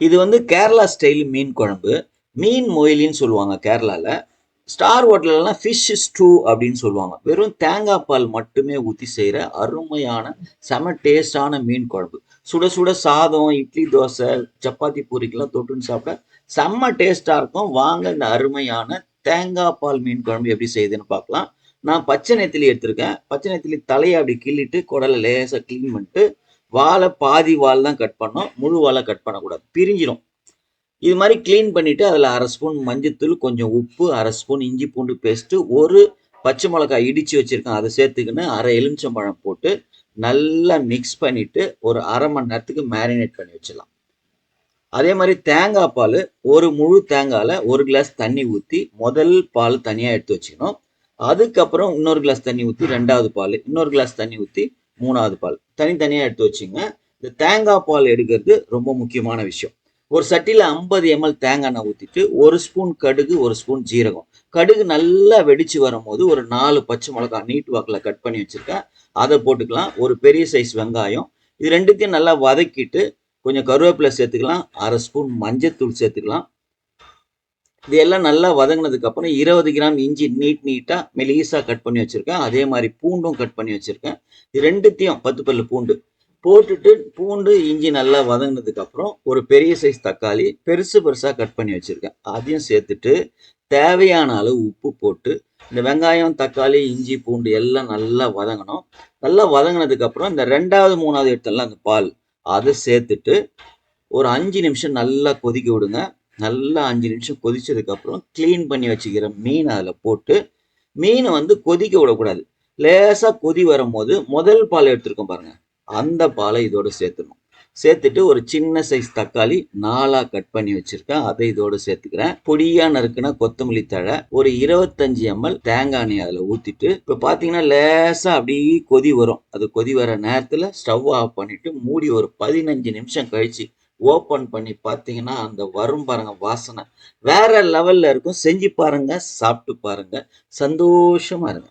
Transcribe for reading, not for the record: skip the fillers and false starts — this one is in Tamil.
இது வந்து கேரளா ஸ்டைல் மீன் குழம்பு. மீன் மொயிலின்னு சொல்லுவாங்க கேரளால. ஸ்டார் ஹோட்டல்லாம் ஃபிஷ் ஸ்டூ அப்படின்னு சொல்லுவாங்க. வெறும் தேங்காய் பால் மட்டுமே ஊற்றி செய்கிற அருமையான செம டேஸ்டான மீன் குழம்பு. சுட சுட சாதம், இட்லி, தோசை, சப்பாத்தி, பூரிக்கெல்லாம் தொட்டுன்னு சாப்பிட்டா செம்ம டேஸ்டாக இருக்கும். வாங்க இந்த அருமையான தேங்காய் பால் மீன் குழம்பு எப்படி செய்யுதுன்னு பார்க்கலாம். நான் பச்சை நெத்திலி எடுத்திருக்கேன். பச்சை நெத்திலி தலையை அப்படி கிள்ளிட்டு குடலை லேசாக க்ளீன் பண்ணிட்டு வாழை பாதி வால் தான் கட் பண்ணோம், முழு வாழை கட் பண்ணக்கூடாது, பிரிஞ்சிடும். இது மாதிரி க்ளீன் பண்ணிவிட்டு அதில் அரை ஸ்பூன் மஞ்சத்தூள், கொஞ்சம் உப்பு, அரை ஸ்பூன் இஞ்சி பூண்டு பேஸ்ட்டு, ஒரு பச்சை மிளகாய் இடித்து வச்சுருக்கேன் அதை சேர்த்துக்கின்னு அரை எலுமிச்சம்பழம் போட்டு நல்லா மிக்ஸ் பண்ணிவிட்டு ஒரு அரை மணி நேரத்துக்கு மேரினேட் பண்ணி வச்சிடலாம். அதே மாதிரி தேங்காய் பால், ஒரு முழு தேங்காயில் ஒரு கிளாஸ் தண்ணி ஊற்றி முதல் பால் தனியாக எடுத்து வச்சுக்கணும். அதுக்கப்புறம் இன்னொரு கிளாஸ் தண்ணி ஊற்றி ரெண்டாவது பால், இன்னொரு கிளாஸ் தண்ணி ஊற்றி மூணாவது பால் தனித்தனியாக எடுத்து வச்சுங்க. இந்த தேங்காய் பால் எடுக்கிறது ரொம்ப முக்கியமான விஷயம். ஒரு சட்டியில் 50 ml தேங்காய் எண்ணெய் ஊற்றிட்டு ஒரு ஸ்பூன் கடுகு, ஒரு ஸ்பூன் ஜீரகம். கடுகு நல்லா வெடிச்சு வரும்போது ஒரு 4 பச்சை மிளகாய் நீட் வாக்கில் கட் பண்ணி வச்சுருக்கேன், அதை போட்டுக்கலாம். ஒரு பெரிய சைஸ் வெங்காயம். இது ரெண்டுத்தையும் நல்லா வதக்கிட்டு கொஞ்சம் கருவேப்பிலை சேர்த்துக்கலாம், அரை ஸ்பூன் மஞ்சத்தூள் சேர்த்துக்கலாம். இது எல்லாம் நல்லா வதங்கினதுக்கு அப்புறம் 20 கிராம் இஞ்சி நீட்டா மெலிசா கட் பண்ணி வச்சிருக்கேன். அதே மாதிரி பூண்டும் கட் பண்ணி வச்சிருக்கேன். இது ரெண்டுத்தையும் 10 பல்லு பூண்டு போட்டுட்டு, பூண்டு இஞ்சி நல்லா வதங்கினதுக்கு அப்புறம் ஒரு பெரிய சைஸ் தக்காளி பெருசா கட் பண்ணி வச்சிருக்கேன், அதையும் சேர்த்துட்டு தேவையான அளவு உப்பு போட்டு இந்த வெங்காயம், தக்காளி, இஞ்சி, பூண்டு எல்லாம் நல்லா வதங்கணும். நல்லா வதங்கினதுக்கு அப்புறம் இந்த 2வது 3வது எடுத்தெல்லாம் அந்த பால் அதை சேர்த்துட்டு ஒரு 5 நிமிஷம் நல்லா கொதிக்க விடுங்க. நல்லா 5 நிமிஷம் கொதிச்சதுக்கப்புறம் க்ளீன் பண்ணி வச்சுக்கிற மீன் அதில் போட்டு, மீனை வந்து கொதிக்க விடக்கூடாது. லேசாக கொதி வரும்போது முதல் பால் எடுத்துருக்கோம் பாருங்க, அந்த பாலை இதோடு சேர்த்துடணும். சேர்த்துட்டு ஒரு சின்ன சைஸ் தக்காளி 4ஆ கட் பண்ணி வச்சிருக்கேன், அதை இதோடு சேர்த்துக்கிறேன். பொடியா நறுக்குனா கொத்தமல்லி தழை, ஒரு 25 ml தேங்காய் எண்ணெய் அதில் ஊற்றிட்டு, இப்போ பார்த்தீங்கன்னா லேசாக அப்படியே கொதி வரும். அது கொதி வர நேரத்தில் ஸ்டவ் ஆஃப் பண்ணிட்டு மூடி ஒரு 15 நிமிஷம் கழிச்சு ஓப்பன் பண்ணி பார்த்தீங்கன்னா அந்த வரும் பாருங்க வாசனை வேற லெவல்ல இருக்கும். செஞ்சு பாருங்க, சாப்பிட்டு பாருங்க, சந்தோஷமா இருங்க.